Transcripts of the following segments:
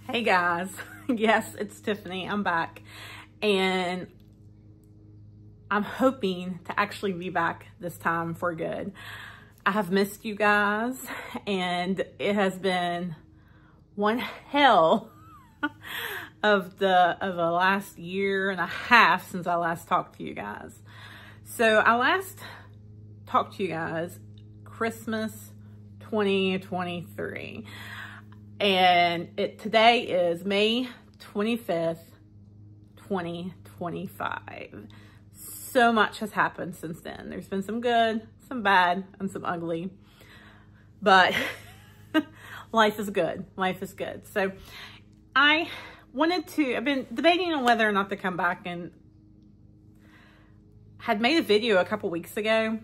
Hey guys, yes, it's Tiffany. I'm back and I'm hoping to actually be back this time for good. I have missed you guys and it has been one hell of the last year and a half since I last talked to you guys. So I last talked to you guys Christmas 2023. And today is May 25th, 2025. So much has happened since then. There's been some good, some bad, and some ugly. But life is good. Life is good. So I've been debating on whether or not to come back, and had made a video a couple weeks ago.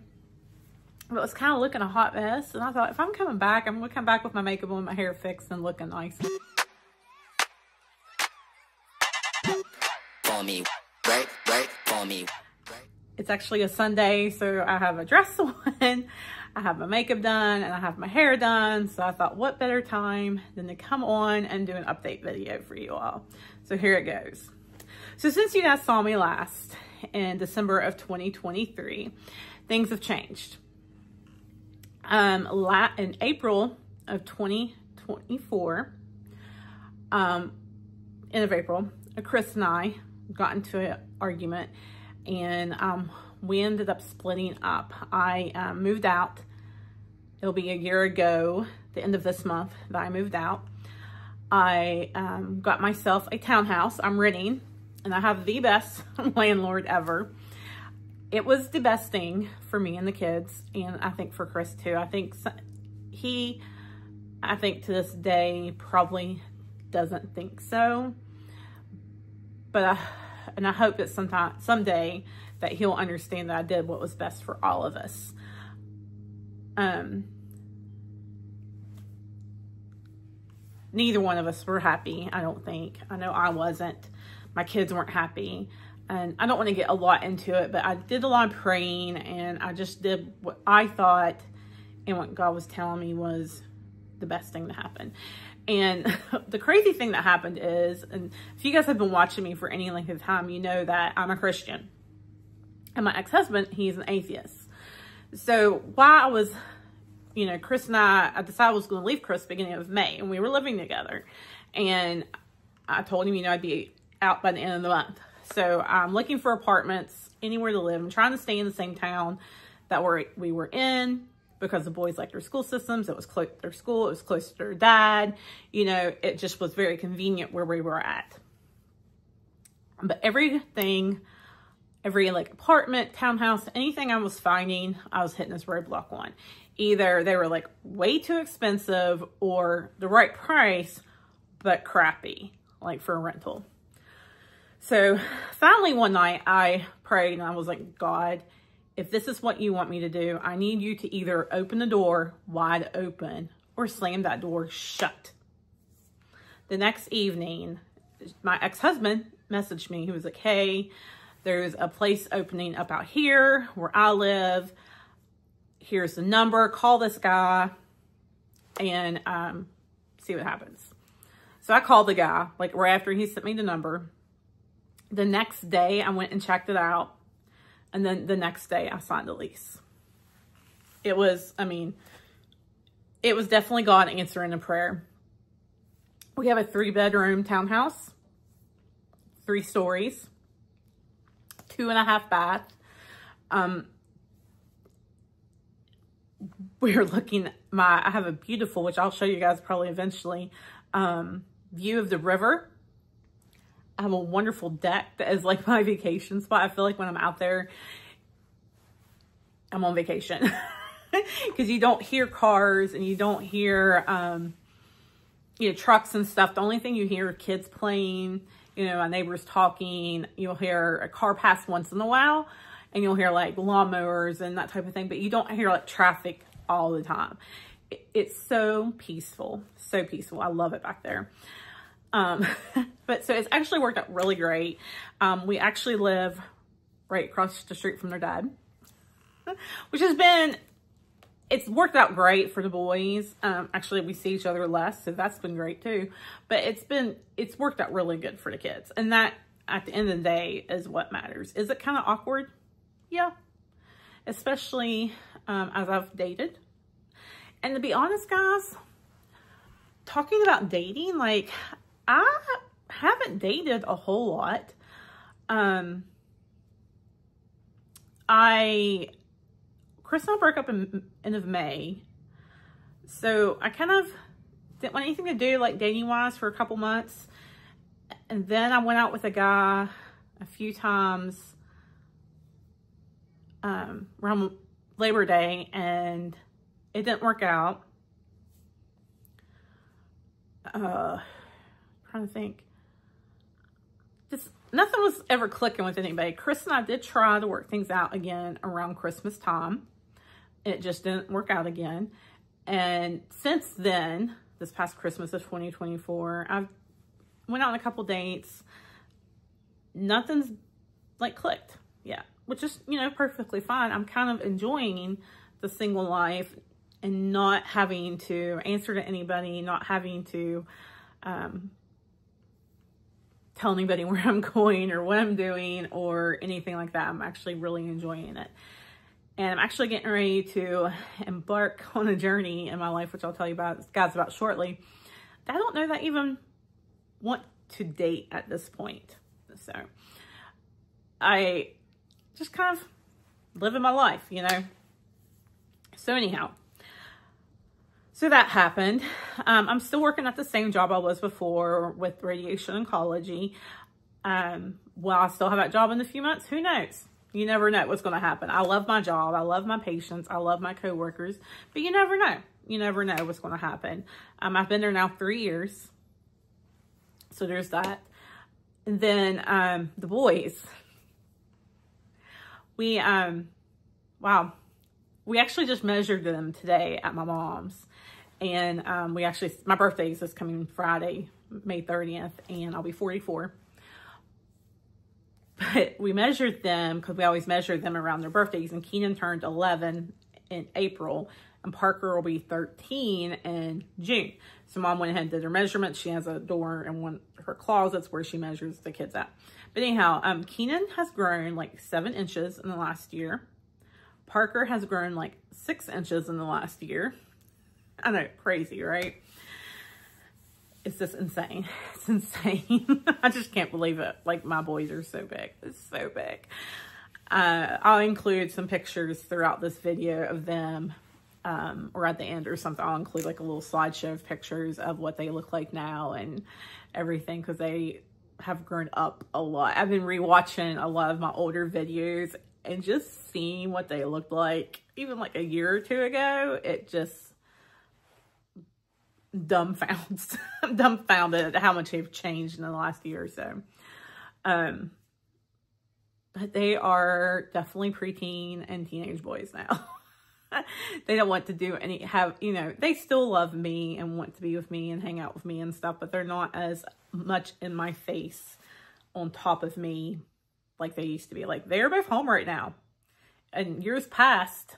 But it was kind of looking a hot mess. And I thought, if I'm coming back, I'm going to come back with my makeup on, my hair fixed, and looking nice. For me, right, for me. It's actually a Sunday, so I have a dress on, I have my makeup done, and I have my hair done. So I thought, what better time than to come on and do an update video for you all. So here it goes. So since you guys saw me last in December of 2023, things have changed. In April of 2024, end of April, Chris and I got into an argument, and we ended up splitting up. I moved out. It'll be a year ago, the end of this month, that I moved out. I got myself a townhouse. I'm renting, and I have the best landlord ever. It was the best thing for me and the kids, and I think for Chris too. I think to this day probably doesn't think so, but I hope that someday that he'll understand that I did what was best for all of us. Neither one of us were happy, I don't think. I know I wasn't. My kids weren't happy. And I don't want to get a lot into it, but I did a lot of praying, and I just did what I thought and what God was telling me was the best thing to happen. And the crazy thing that happened is, and if you guys have been watching me for any length of time, you know that I'm a Christian. And my ex-husband, he's an atheist. So while I was, Chris and I decided I was going to leave Chris beginning of May, and we were living together. And I told him, I'd be out by the end of the month. So I'm looking for apartments, anywhere to live. I'm trying to stay in the same town that we were in, because the boys liked their school systems. It was close to their school. It was close to their dad. It just was very convenient where we were at. But every apartment, townhouse, anything I was finding, I was hitting this roadblock on. Either they were like way too expensive, or the right price, but crappy, like for a rental. So finally one night I prayed, and I was like, God, if this is what you want me to do, I need you to either open the door wide open or slam that door shut. The next evening, my ex-husband messaged me. He was like, hey, there's a place opening up out here where I live. Here's the number. Call this guy and see what happens. So I called the guy, like right after he sent me the number. The next day, I went and checked it out. And then the next day, I signed the lease. It was definitely God answering a prayer. We have a 3-bedroom townhouse, 3 stories, 2.5 baths. We're looking at I have a beautiful, which I'll show you guys probably eventually, view of the river. I have a wonderful deck that is like my vacation spot. I feel like when I'm out there, I'm on vacation, because you don't hear cars, and you don't hear, trucks and stuff. The only thing you hear are kids playing, my neighbors talking. You'll hear a car pass once in a while, and you'll hear like lawnmowers and that type of thing, but you don't hear like traffic all the time. It's so peaceful, so peaceful. I love it back there. But so it's actually worked out really great. We actually live right across the street from their dad, which has been it's worked out great for the boys. Actually, we see each other less, so that's been great too. But it's worked out really good for the kids. And that, at the end of the day, is what matters. Is it kind of awkward? Yeah. Especially as I've dated. And to be honest, guys, talking about dating, like, I haven't dated a whole lot. Chris and I broke up in end of May. So I kind of didn't want anything to do, like, dating-wise for a couple months. And then I went out with a guy a few times around Labor Day, and it didn't work out. Trying to think. Just nothing was ever clicking with anybody. Chris and I did try to work things out again around Christmas time. It just didn't work out again. And since then, this past Christmas of 2024, I've went out on a couple dates. Nothing's like clicked yet, which is, you know, perfectly fine. I'm kind of enjoying the single life and not having to answer to anybody, not having to tell anybody where I'm going or what I'm doing or anything like that. I'm actually really enjoying it. And I'm actually getting ready to embark on a journey in my life, which I'll tell you guys about shortly. I don't know that I even want to date at this point. So I just kind of living my life, you know. So anyhow, so that happened. I'm still working at the same job I was before with radiation oncology. Will I still have that job in a few months? Who knows? You never know what's going to happen. I love my job. I love my patients. I love my coworkers. But you never know. You never know what's going to happen. I've been there now 3 years. So there's that. And then the boys. Wow. We actually just measured them today at my mom's. And my birthday is this coming Friday, May 30th. And I'll be 44. But we measured them because we always measure them around their birthdays. And Keenan turned 11 in April. And Parker will be 13 in June. So Mom went ahead and did her measurements. She has a door in one of her closets where she measures the kids at. But anyhow, Keenan has grown like 7 inches in the last year. Parker has grown like 6 inches in the last year. I know, crazy, right? It's just insane. It's insane. I just can't believe it. Like, my boys are so big. It's so big. I'll include some pictures throughout this video of them, or at the end or something. I'll include like a little slideshow of pictures of what they look like now and everything, because they have grown up a lot. I've been rewatching a lot of my older videos and just seeing what they looked like even like a year or two ago. It just dumbfounded how much they've changed in the last year or so. But they are definitely preteen and teenage boys now. They don't want to do they still love me and want to be with me and hang out with me and stuff, but they're not as much in my face on top of me like they used to be. Like, they're both home right now. And years past,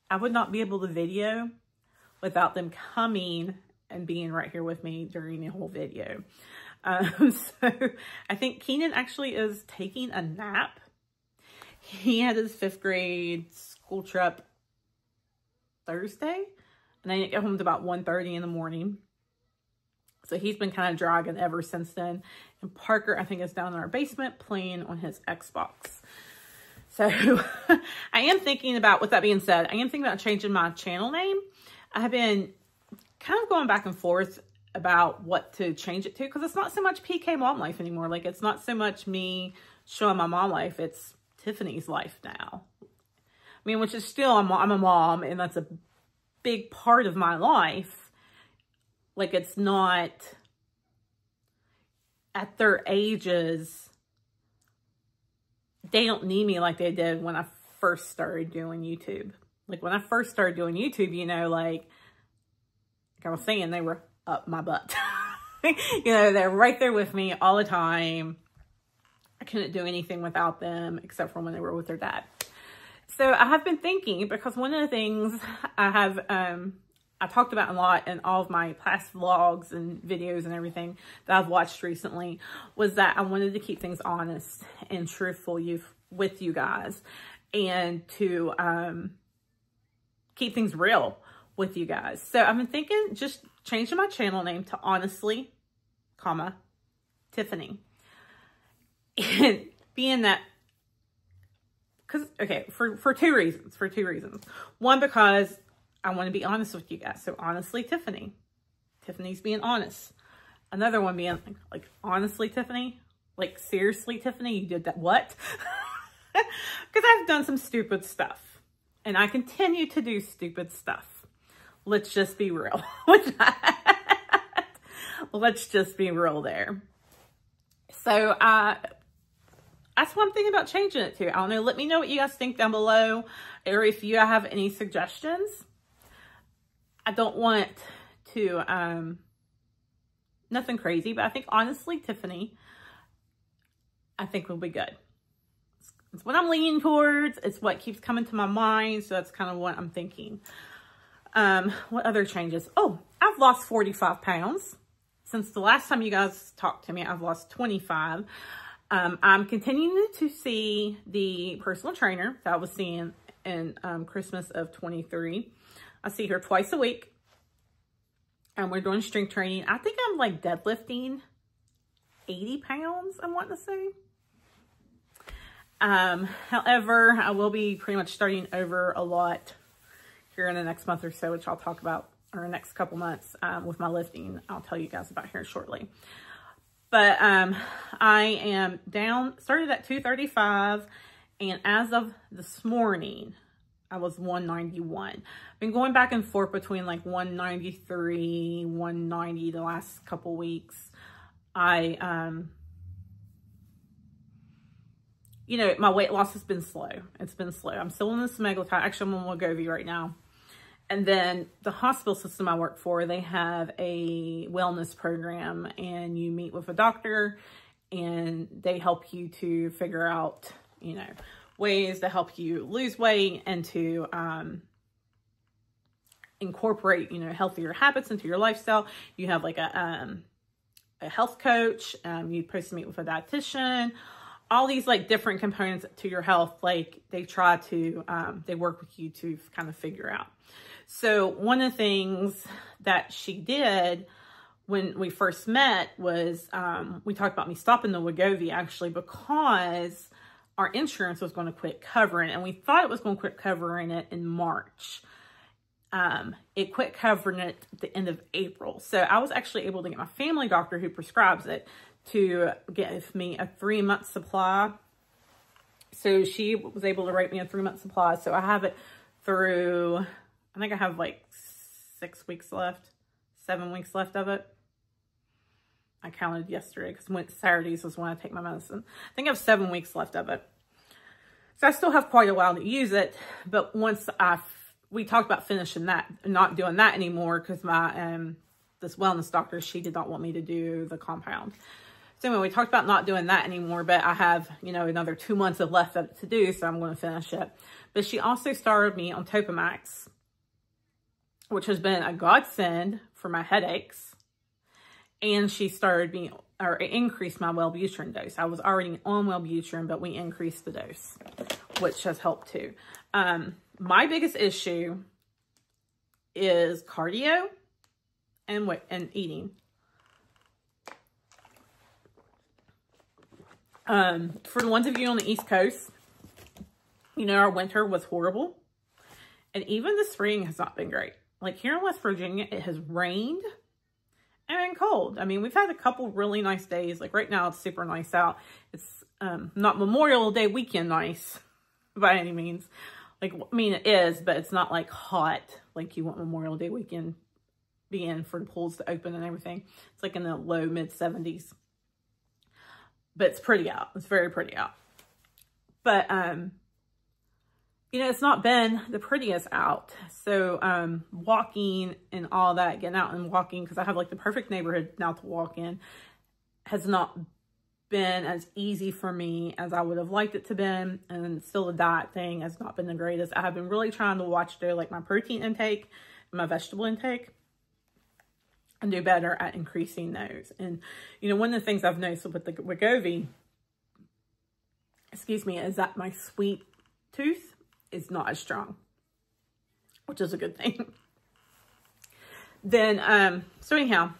I would not be able to video without them coming and being right here with me during the whole video. So I think Keenan actually is taking a nap. He had his 5th grade school trip Thursday, and I didn't get home to about 1:30 in the morning. So he's been kind of dragging ever since then. And Parker, I think, is down in our basement playing on his Xbox. So I am thinking about, with that being said, I am thinking about changing my channel name. I have been kind of going back and forth about what to change it to, because it's not so much PK Mom Life anymore. Like, it's not so much me showing my mom life. It's Tiffany's life now. I mean, which is still, I'm a mom, and that's a big part of my life. Like, it's not, at their ages, they don't need me like they did when I first started doing YouTube. Like, when I first started doing YouTube, you know, like I was saying, they were up my butt. You know, they're right there with me all the time. I couldn't do anything without them except for when they were with their dad. So I have been thinking, because one of the things I talked about a lot in all of my past vlogs and videos and everything that I've watched recently, was that I wanted to keep things honest and truthful with you guys, and to keep things real with you guys. So I've been thinking just changing my channel name to Honestly, Tiffany. And being that, because, okay, for two reasons. One, because I want to be honest with you guys. So Honestly, Tiffany. Tiffany's being honest. Another one being like honestly, Tiffany. Like, seriously, Tiffany, you did that? What? Because I've done some stupid stuff. And I continue to do stupid stuff. Let's just be real. Let's just be real there. So, that's one thing about changing it to. I don't know. Let me know what you guys think down below, or if you have any suggestions. I don't want to, nothing crazy, but I think Honestly, Tiffany, I think will be good. It's what I'm leaning towards. It's what keeps coming to my mind. So that's kind of what I'm thinking. What other changes? Oh, I've lost 45 pounds. Since the last time you guys talked to me, I've lost 25. I'm continuing to see the personal trainer that I was seeing in Christmas of 23. I see her twice a week. And we're doing strength training. I think I'm like deadlifting 80 pounds, I want to say. However, I will be pretty much starting over a lot here in the next month or so, which I'll talk about, or next couple months with my lifting. I'll tell you guys about here shortly. But I am down, started at 235, and as of this morning, I was 191. I've been going back and forth between like 193, 190 the last couple weeks. You know, my weight loss has been slow. It's been slow. I'm still in the semaglutide. Actually, I'm on Wegovy right now. And then the hospital system I work for, they have a wellness program, and you meet with a doctor and they help you to figure out, you know, ways to help you lose weight and to incorporate, you know, healthier habits into your lifestyle. You have like a health coach. You're supposed to meet with a dietitian. All these like different components to your health, like they try to, they work with you to kind of figure out. So one of the things that she did when we first met was, we talked about me stopping the Wegovy actually, because our insurance was going to quit covering it, and we thought it was going to quit covering it in March. It quit covering it at the end of April. So I was actually able to get my family doctor who prescribes it to give me a 3-month supply. So she was able to write me a 3-month supply. So I have it through, I think I have like 6 weeks left, 7 weeks left of it. I counted yesterday because Saturdays was when I take my medicine. I think I have 7 weeks left of it. So I still have quite a while to use it. But once we talked about finishing that, not doing that anymore, because my, this wellness doctor, she did not want me to do the compound. So anyway, we talked about not doing that anymore, but I have, you know, another 2 months of left of it to do, so I'm going to finish it. But she also started me on Topamax, which has been a godsend for my headaches. And she started me, or increased my Wellbutrin dose. I was already on Wellbutrin, but we increased the dose, which has helped too. My biggest issue is cardio and eating. For the ones of you on the East Coast, you know, our winter was horrible. And even the spring has not been great. Like here in West Virginia, it has rained and been cold. I mean, we've had a couple really nice days. Like right now, it's super nice out. It's not Memorial Day weekend nice by any means. Like, I mean, it is, but it's not like hot like you want Memorial Day weekend being for the pools to open and everything. It's like in the low mid 70s. But it's pretty out. It's very pretty out. But, you know, it's not been the prettiest out. So, walking and all that, getting out and walking, because I have like the perfect neighborhood now to walk in, has not been as easy for me as I would have liked it to been, and still the diet thing has not been the greatest. I have been really trying to watch through like my protein intake and my vegetable intake and do better at increasing those. And you know, one of the things I've noticed with the Wegovy, excuse me, is that my sweet tooth is not as strong, which is a good thing. Then so anyhow,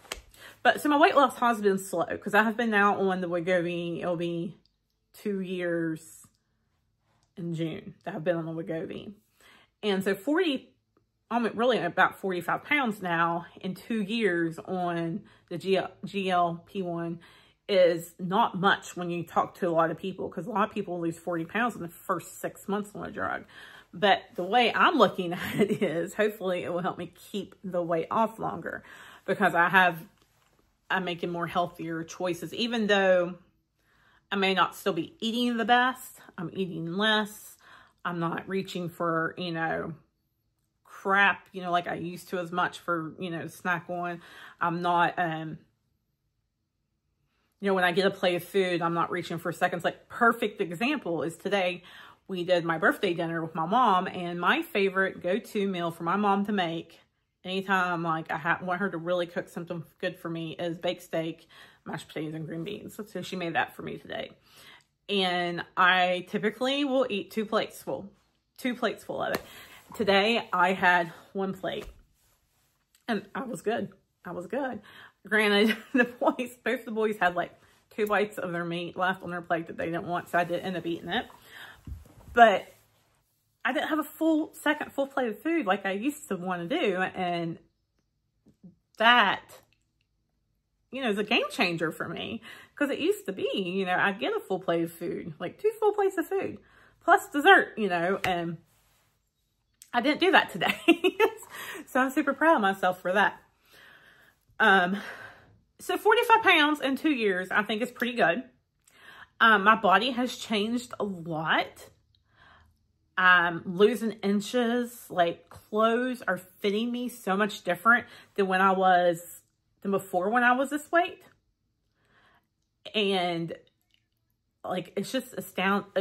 so my weight loss has been slow because I have been now on the Wegovy. It'll be 2 years in June that I've been on the Wegovy. And so I'm really about 45 pounds now in 2 years on the GLP-1 is not much when you talk to a lot of people, because a lot of people lose 40 pounds in the first 6 months on a drug. But the way I'm looking at it is hopefully it will help me keep the weight off longer, because I'm making more healthier choices. Even though I may not still be eating the best, I'm eating less. I'm not reaching for, you know, crap, you know, like I used to as much for, you know, snack on. I'm not, you know, when I get a plate of food, I'm not reaching for seconds. Like, perfect example is today we did my birthday dinner with my mom, and my favorite go-to meal for my mom to make anytime, like, I want her to really cook something good for me, is baked steak, mashed potatoes, and green beans. So she made that for me today. And I typically will eat 2 plates full of it. Today, I had 1 plate. And I was good. I was good. Granted, both the boys had like 2 bites of their meat left on their plate that they didn't want, so I did end up eating it. But I didn't have a second full plate of food like I used to want to do. And that, you know, is a game changer for me. Because it used to be, you know, I'd get a full plate of food, like 2 full plates of food, plus dessert, you know, and I didn't do that today. So I'm super proud of myself for that. So 45 pounds in 2 years, I think is pretty good. My body has changed a lot. I'm losing inches. Like, clothes are fitting me so much different than before when I was this weight. And like, it's just astounding.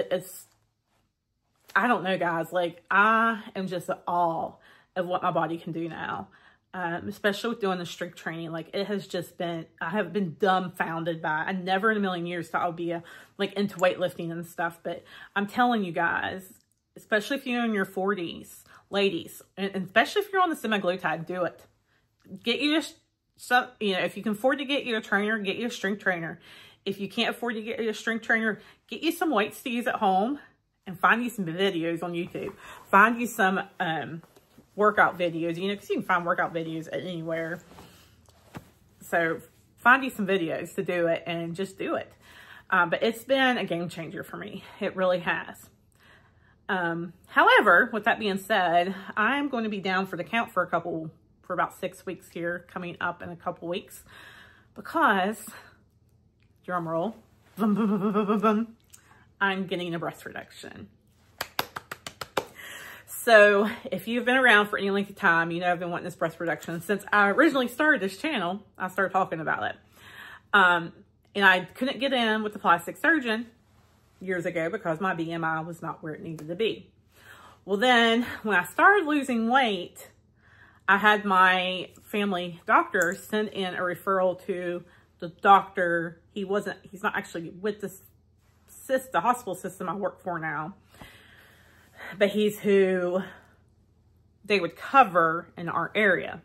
I don't know, guys. Like, I am just in awe of what my body can do now. Especially with doing the strength training. Like, it has just been, I have been dumbfounded by it. I never in a million years thought I would be like into weightlifting and stuff. But I'm telling you guys, especially if you're in your 40s, ladies, and especially if you're on the semaglutide, do it. Get you some, you know, if you can afford to get you a trainer, get you a strength trainer. If you can't afford to get you a strength trainer, get you some weights to use at home and find you some videos on YouTube. Find you some workout videos, you know, because you can find workout videos anywhere. So find you some videos to do it and just do it. But it's been a game changer for me. It really has. However, with that being said, I'm going to be down for the count for about 6 weeks here, coming up in a couple weeks, because, drum roll, I'm getting a breast reduction. So if you've been around for any length of time, you know I've been wanting this breast reduction since I originally started this channel. I started talking about it. And I couldn't get in with the plastic surgeon years ago because my BMI was not where it needed to be. Well, then when I started losing weight, I had my family doctor send in a referral to the doctor. He's not actually with the hospital system I work for now, but he's who they would cover in our area.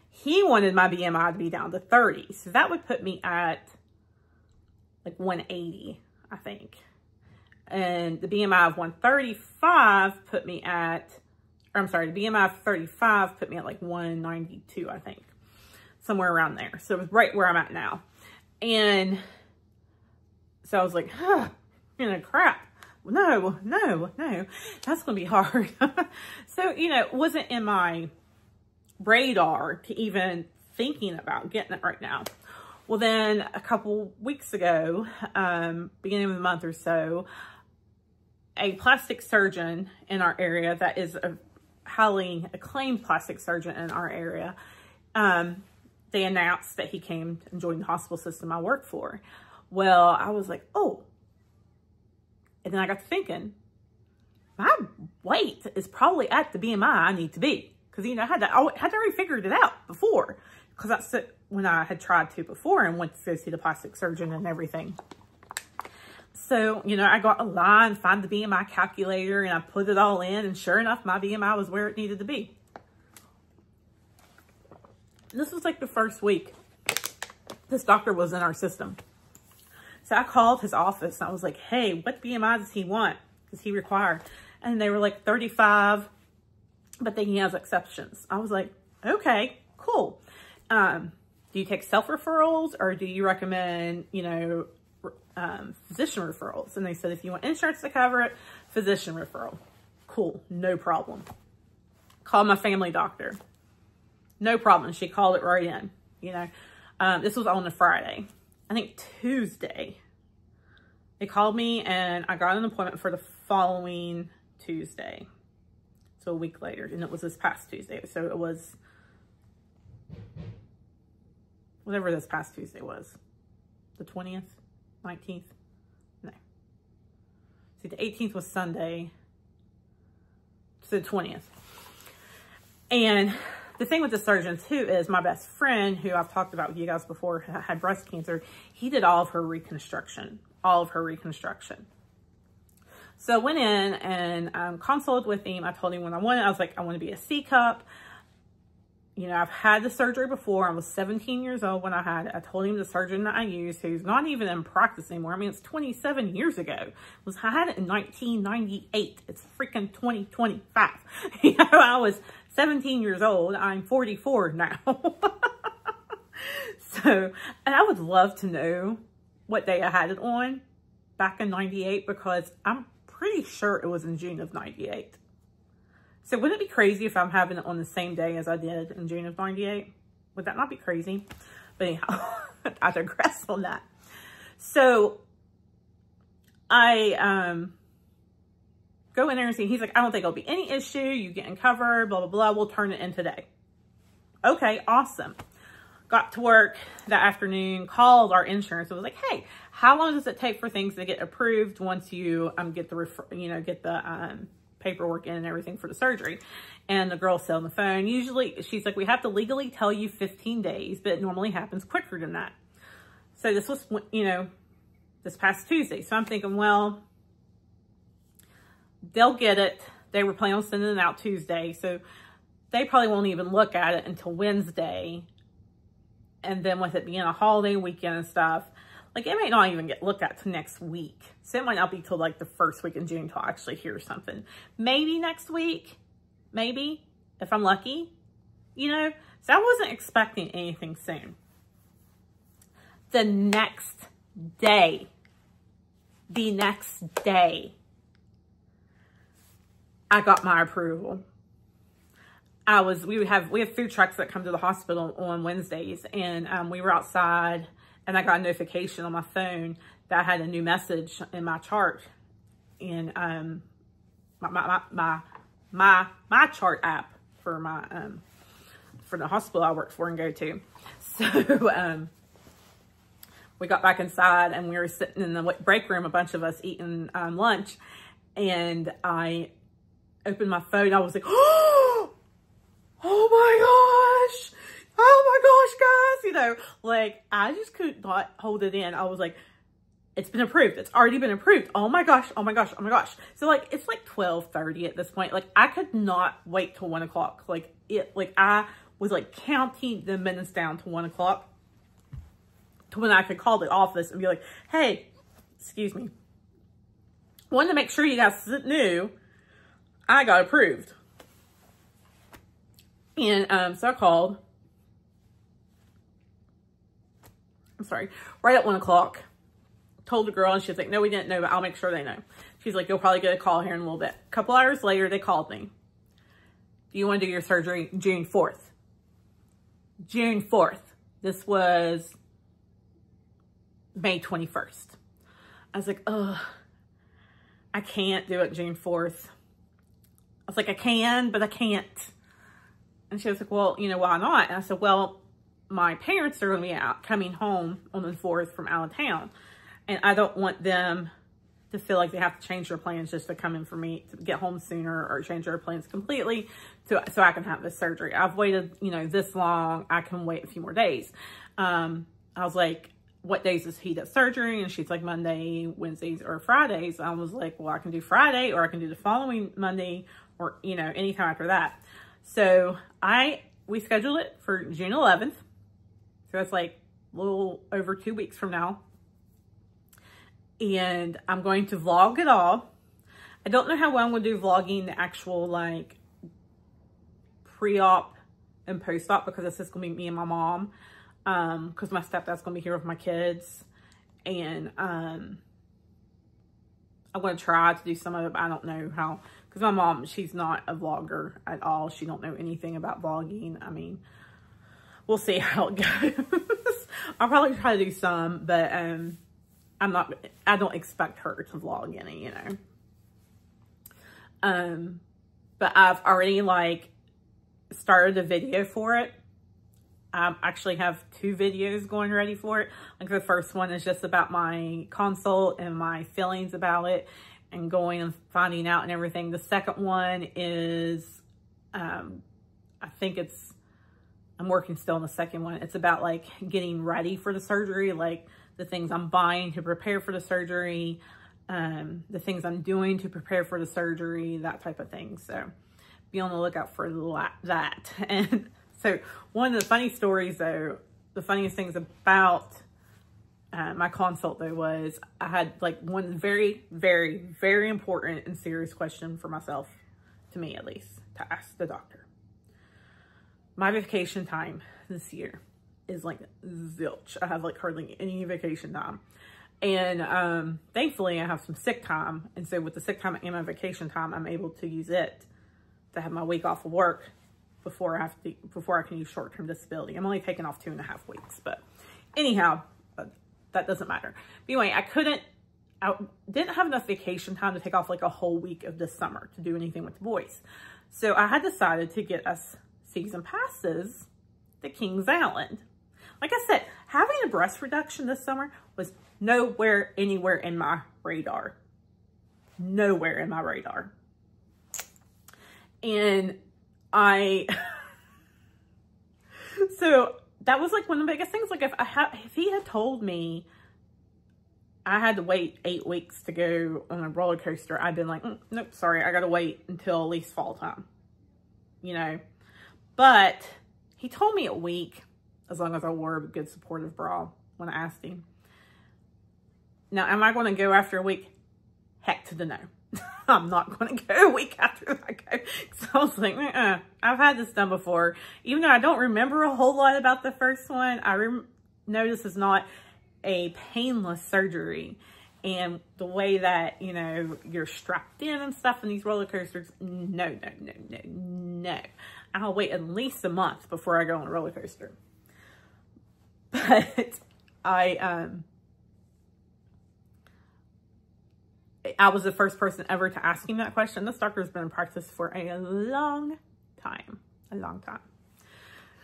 He wanted my BMI to be down to 30. So that would put me at like 180, I think. And the BMI of 135 put me at, or I'm sorry, the BMI of 35 put me at like 192, I think. Somewhere around there. So it was right where I'm at now. And so I was like, you know, crap. No, that's going to be hard. So, you know, it wasn't in my radar to even thinking about getting it right now. Well, then a couple weeks ago, beginning of the month or so, a plastic surgeon in our area that is a highly acclaimed plastic surgeon in our area, they announced that he came and joined the hospital system I work for. Well, I was like, oh. And then I got to thinking, my weight is probably at the BMI I need to be. Because, you know, I had already figured it out before. Because that's when I had tried to before and went to go see the plastic surgeon and everything. So, you know, I got online, find the BMI calculator, and I put it all in. And sure enough, my BMI was where it needed to be. This was like the first week this doctor was in our system. So I called his office and I was like, hey, what BMI does he want? Does he require? And they were like 35, but then he has exceptions. I was like, okay, cool. Do you take self-referrals or do you recommend, you know, physician referrals? And they said, if you want insurance to cover it, physician referral. Cool, no problem. Call my family doctor. No problem. She called it right in, you know. This was on a Friday. I think Tuesday. They called me and I got an appointment for the following Tuesday. So a week later. And it was this past Tuesday. So it was whatever this past Tuesday was. The 20th? 19th? No. See, the 18th was Sunday. So the 20th. And the thing with the surgeon too is my best friend, who I've talked about with you guys before, had breast cancer. He did all of her reconstruction. So I went in and consulted with him. I told him what I wanted. I was like, I want to be a C cup. You know, I've had the surgery before. I was 17 years old when I had it. I told him the surgeon that I use, who's not even in practice anymore. I mean, it's 27 years ago. I had it in 1998. It's freaking 2025. You know, I was 17 years old. I'm 44 now. So, and I would love to know what day I had it on back in 98, because I'm pretty sure it was in June of 98. So wouldn't it be crazy if I'm having it on the same day as I did in June of 98? Would that not be crazy? But anyhow, I digress on that. So I go in there and see. He's like, I don't think it'll be any issue. You getting covered, blah, blah, blah. We'll turn it in today. Okay, awesome. Got to work that afternoon, called our insurance. It was like, hey, how long does it take for things to get approved once you get the paperwork in and everything for the surgery? And the girl said on the phone, usually she's like, we have to legally tell you 15 days, but it normally happens quicker than that. So this was, you know, this past Tuesday. So I'm thinking, well, they'll get it. They were planning on sending it out Tuesday. So they probably won't even look at it until Wednesday. And then with it being a holiday weekend and stuff, like it might not even get looked at till next week. So it might not be till like the first week in June till I actually hear something. Maybe next week, maybe, if I'm lucky, you know. So I wasn't expecting anything soon. The next day, I got my approval. We have food trucks that come to the hospital on Wednesdays, and we were outside, and I got a notification on my phone that I had a new message in my chart, in my chart app for for the hospital I work for and go to. So we got back inside and we were sitting in the break room, a bunch of us eating lunch, and I opened my phone. I was like, oh my gosh, guys, you know, like I just could not hold it in. I was like, it's been approved. It's already been approved. Oh my gosh. So like, it's like 12:30 at this point. Like I could not wait till 1 o'clock. Like I was like counting the minutes down to 1 o'clock to when I could call the office and be like, hey, excuse me. Wanted to make sure you guys knew I got approved. And so I called. I'm sorry, right at 1 o'clock. Told the girl, and she's like, no, we didn't know, but I'll make sure they know. She's like, you'll probably get a call here in a little bit. A couple hours later, they called me. Do you want to do your surgery June 4th? June 4th. This was May 21st. I was like, ugh, I can't do it June 4th. I was like, I can, but I can't. And she was like, well, you know, why not? And I said, well, my parents are going to be coming home on the 4th from out of town. And I don't want them to feel like they have to change their plans just to come in for me to get home sooner, or change their plans completely so I can have this surgery. I've waited, you know, this long. I can wait a few more days. I was like, what days does he do surgery? And she's like, Monday, Wednesdays, or Fridays. I was like, well, I can do Friday, or I can do the following Monday, or, you know, anytime after that. So we scheduled it for June 11th. So that's like a little over 2 weeks from now. And I'm going to vlog it all. I don't know how well I'm going to do vlogging the actual like pre-op and post-op, because this is going to be me and my mom. Because my stepdad's going to be here with my kids. And I'm going to try to do some of it, but I don't know how. Because my mom, she's not a vlogger at all. She don't know anything about vlogging. I mean, we'll see how it goes. I'll probably try to do some, but I don't expect her to vlog any, you know. But I've already like started a video for it. I actually have 2 videos going ready for it. Like the first one is just about my consult and my feelings about it and going and finding out and everything. The second one is, I think I'm working still on the second one. It's about like getting ready for the surgery, like the things I'm buying to prepare for the surgery, the things I'm doing to prepare for the surgery, that type of thing. So be on the lookout for that. And so one of the funny stories though, the funniest things about my consult though was I had like one very, very, very important and serious question for myself, to me at least, to ask the doctor. My vacation time this year is like zilch. I have like hardly any vacation time. And thankfully I have some sick time. And so with the sick time and my vacation time, I'm able to use it to have my week off of work before I can use short-term disability. I'm only taking off 2.5 weeks, but anyhow, that doesn't matter. But anyway, I didn't have enough vacation time to take off like a whole week of this summer to do anything with the boys. So I had decided to get us season passes to Kings Island. Like I said, having a breast reduction this summer was nowhere, anywhere in my radar. Nowhere in my radar. And so that was like one of the biggest things. Like if he had told me I had to wait 8 weeks to go on a roller coaster, I'd been like, nope, sorry, I got to wait until at least fall time, you know. But he told me a week, as long as I wore a good supportive bra when I asked him. Now, am I going to go after a week? Heck to the no. I'm not going to go a week after I go. So I was like, I've had this done before. Even though I don't remember a whole lot about the first one, I know this is not a painless surgery. And the way that, you know, you're strapped in and stuff in these roller coasters, no. I'll wait at least a month before I go on a roller coaster. But I was the first person ever to ask him that question. This doctor's been in practice for a long time.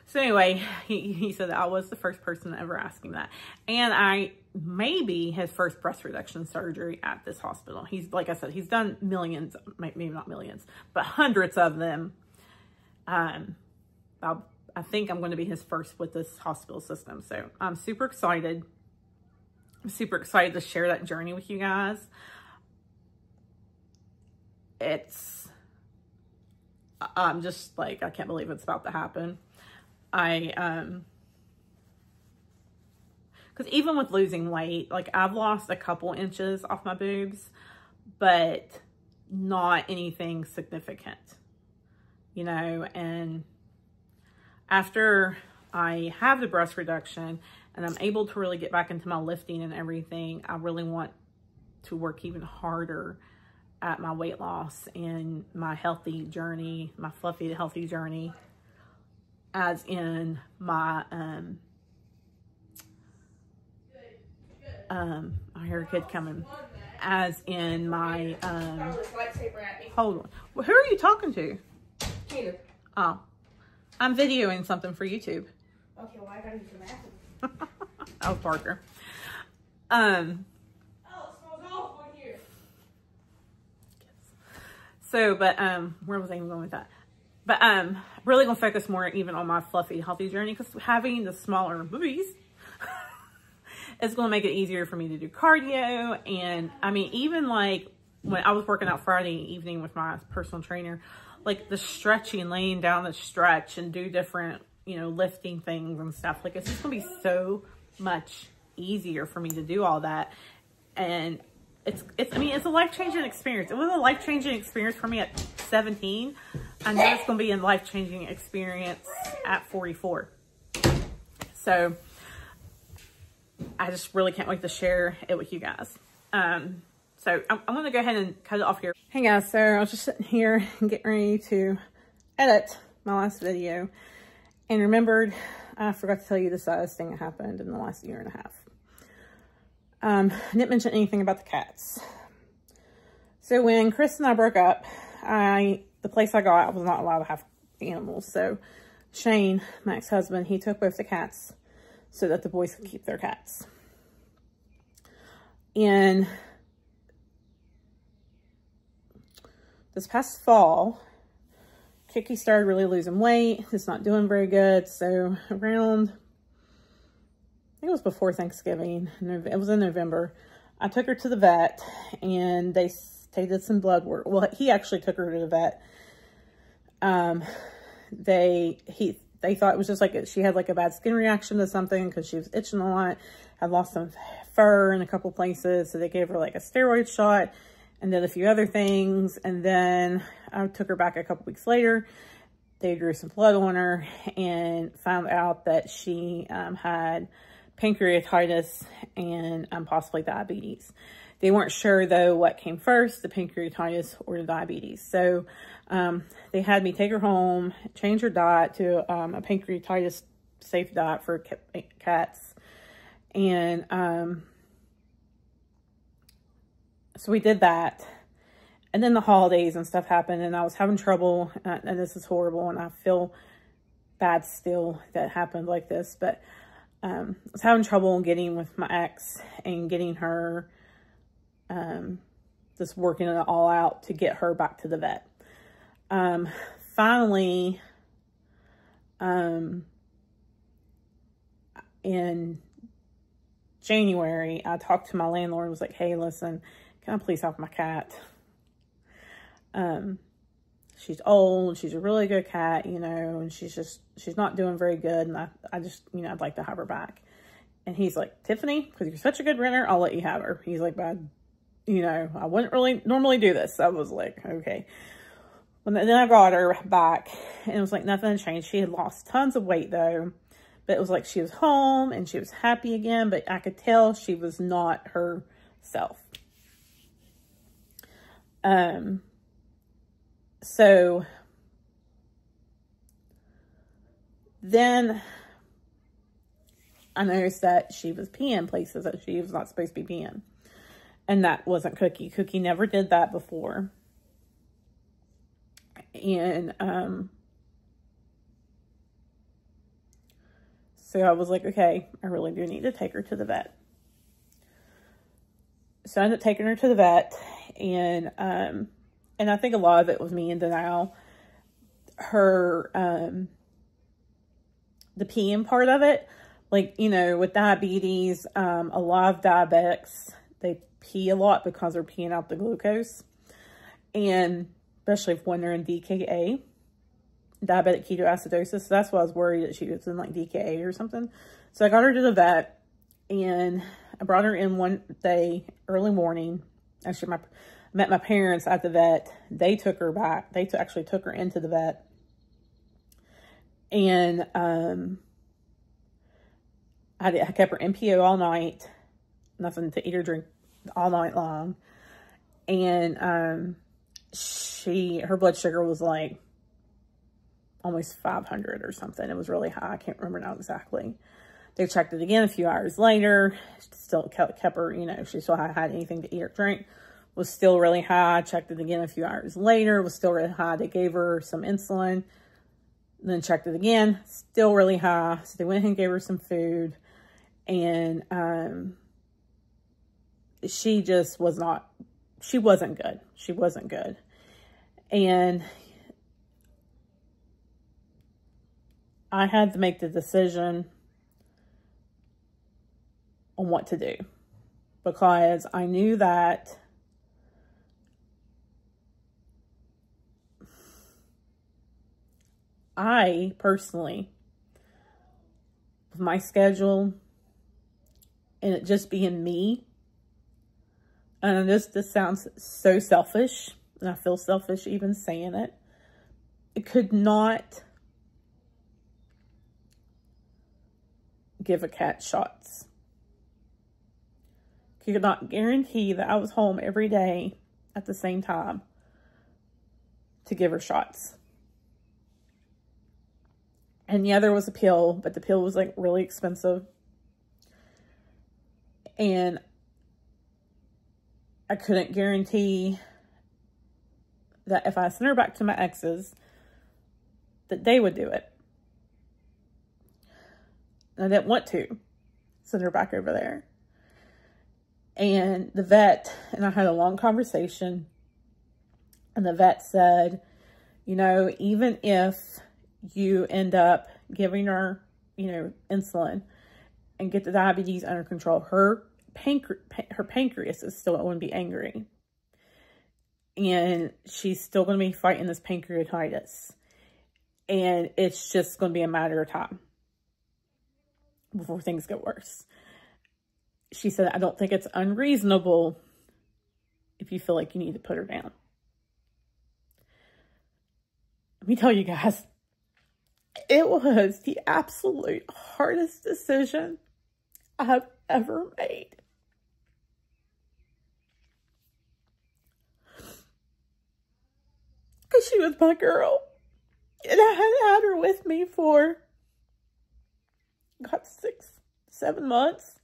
So anyway, he said that I was the first person to ever ask him that. And I may be his first breast reduction surgery at this hospital. He's, like I said, he's done millions, maybe not millions, but hundreds of them. I think I'm going to be his first with this hospital system. So I'm super excited. I'm super excited to share that journey with you guys. I'm just like, I can't believe it's about to happen. Because even with losing weight, like I've lost a couple inches off my boobs, but not anything significant, you know. And after I have the breast reduction and I'm able to really get back into my lifting and everything, I really want to work even harder at my weight loss and my healthy journey, my fluffy, healthy journey, as in my, I hear a kid coming, as in my, hold on. Well, who are you talking to? Tina. Oh, I'm videoing something for YouTube. Okay, well, I gotta use the bathroom. Oh, Parker. So, but, where was I even going with that? But, really gonna focus more even on my fluffy, healthy journey, because having the smaller boobies is gonna make it easier for me to do cardio. And I mean, even like when I was working out Friday evening with my personal trainer, like the stretching, laying down the stretch and do different, you know, lifting things and stuff. Like, it's just gonna be so much easier for me to do all that. And I mean, it's a life-changing experience. It was a life-changing experience for me at 17. I know it's going to be a life-changing experience at 44. So I just really can't wait to share it with you guys. So I'm going to go ahead and cut it off here. Hey guys, so I was just sitting here and getting ready to edit my last video and remembered I forgot to tell you the saddest thing that happened in the last year and a half. I didn't mention anything about the cats. So when Chris and I broke up, the place I got, I was not allowed to have animals. So Shane, my ex-husband, he took both the cats so that the boys could keep their cats. And this past fall, Kiki started really losing weight. It's not doing very good. So around, I think it was before Thanksgiving. It was in November. I took her to the vet and they did some blood work. Well, he actually took her to the vet. They thought it was just like she had like a bad skin reaction to something because she was itching a lot, had lost some fur in a couple places. So they gave her like a steroid shot and did a few other things. And then I took her back a couple weeks later. They drew some blood on her and found out that she had pancreatitis and possibly diabetes. They weren't sure though what came first, the pancreatitis or the diabetes. So they had me take her home, change her diet to a pancreatitis safe diet for cats. And so we did that. And then the holidays and stuff happened and I was having trouble, and this is horrible and I feel bad still that happened like this, but I was having trouble getting with my ex and getting her, just working it all out to get her back to the vet. Finally, in January, I talked to my landlord and was like, hey, listen, can I please have my cat? She's old, she's a really good cat, you know, and she's not doing very good. And I just, you know, I'd like to have her back. And he's like, Tiffany, because you're such a good renter, I'll let you have her. He's like, but, you know, I wouldn't really normally do this. I was like, okay. Then I got her back and it was like nothing had changed. She had lost tons of weight though, but it was like she was home and she was happy again, but I could tell she was not herself. So then I noticed that she was peeing places that she was not supposed to be peeing. And that wasn't Cookie. Cookie never did that before. And so I was like, okay, I really do need to take her to the vet. So I ended up taking her to the vet, and I think a lot of it was me in denial. Her, the peeing part of it, like, you know, with diabetes, a lot of diabetics, they pee a lot because they're peeing out the glucose. And especially when they're in DKA, diabetic ketoacidosis. So that's why I was worried that she was in like DKA or something. So I got her to the vet and I brought her in one day, early morning. Actually, I met my parents at the vet. They took her back. They actually took her into the vet. And I kept her NPO all night. Nothing to eat or drink all night long. And her blood sugar was like almost 500 or something. It was really high. I can't remember now exactly. They checked it again a few hours later. Still kept her, you know, she still had anything to eat or drink. Was still really high. Checked it again a few hours later. Was still really high. They gave her some insulin. Then checked it again. Still really high. So they went ahead and gave her some food. And she just was not, she wasn't good. She wasn't good. And I had to make the decision on what to do, because I knew that I personally, with my schedule and it just being me, and this sounds so selfish, and I feel selfish even saying it, it could not give a cat shots. Could not guarantee that I was home every day at the same time to give her shots. And yeah, there was a pill, but the pill was like really expensive. And I couldn't guarantee that if I sent her back to my exes, that they would do it. And I didn't want to send her back over there. And the vet and I had a long conversation. And the vet said, you know, even if you end up giving her, you know, insulin and get the diabetes under control, her pancreas is still going to be angry. And she's still going to be fighting this pancreatitis. And it's just going to be a matter of time before things get worse. She said, I don't think it's unreasonable if you feel like you need to put her down. Let me tell you guys, it was the absolute hardest decision I have ever made. Because she was my girl. And I had her with me for, God, 6-7 months.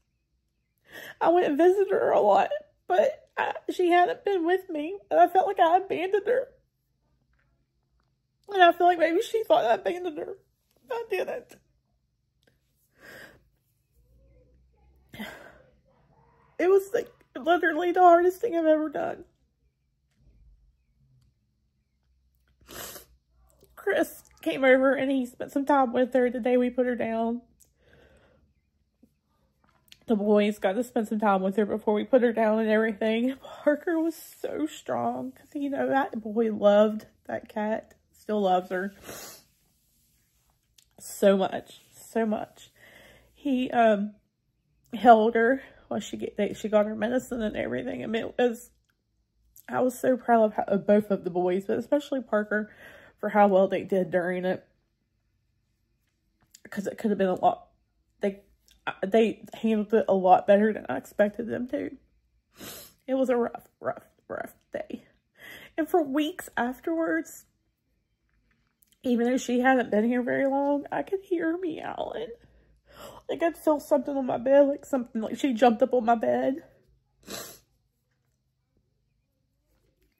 I went and visited her a lot, but she hadn't been with me. And I felt like I abandoned her. And I feel like maybe she thought I abandoned her. I didn't. It was like literally the hardest thing I've ever done. Chris came over and he spent some time with her the day we put her down. The boys got to spend some time with her before we put her down and everything. Parker was so strong because, you know, that boy loved that cat. Still loves her so much, so much. He held her while she got her medicine and everything. I mean, I was so proud of both of the boys, but especially Parker, for how well they did during it. Because it could have been a lot. They handled it a lot better than I expected them to. It was a rough day. And for weeks afterwards, even though she hadn't been here very long, I could hear her meowing. Like I'd feel something on my bed, like something, like she jumped up on my bed.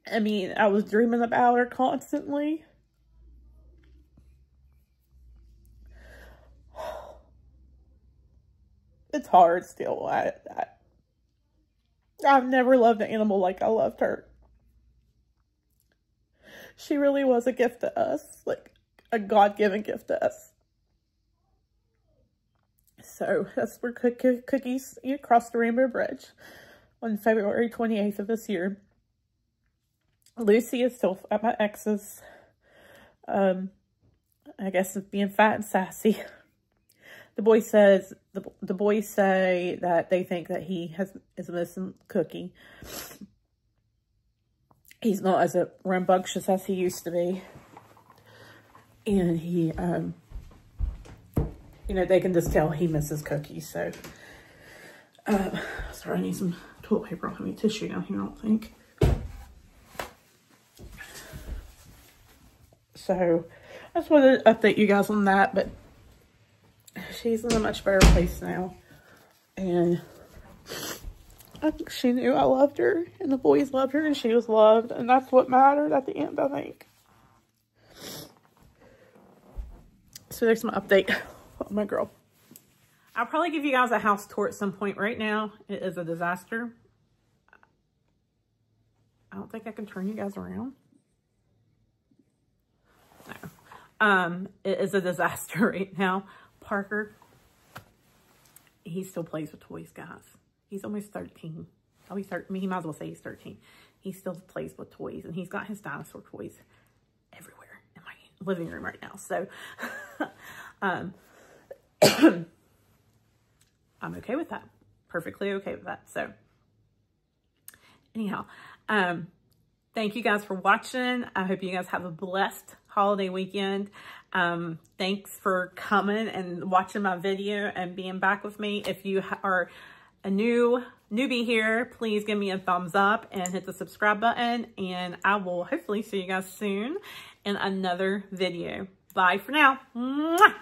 I mean, I was dreaming about her constantly. It's hard still. I've never loved an animal like I loved her. She really was a gift to us, like a God-given gift to us. So that's where Cookies crossed the Rainbow Bridge on February 28th of this year. Lucy is still at my ex's. I guess it's being fat and sassy. The boys say that they think that he is missing Cookie. He's not as rambunctious as he used to be. And he, you know, they can just tell he misses Cookie. So, sorry, I need some toilet paper. I don't have any tissue down here, I don't think. So, I just wanted to update you guys on that, but she's in a much better place now. And I think she knew I loved her, and the boys loved her, and she was loved, and that's what mattered at the end, I think. So there's my update on my girl. I'll probably give you guys a house tour at some point. Right now, it is a disaster. I don't think I can turn you guys around. It is a disaster right now. Parker, he still plays with toys, guys. He's almost 13. Oh, he's 13. I mean, he might as well say he's 13. He still plays with toys, and he's got his dinosaur toys everywhere in my living room right now. So, I'm okay with that. Perfectly okay with that. So, anyhow, thank you guys for watching. I hope you guys have a blessed holiday weekend. Thanks for coming and watching my video and being back with me. If you are a newbie here, please give me a thumbs up and hit the subscribe button. And I will hopefully see you guys soon in another video. Bye for now. Mwah!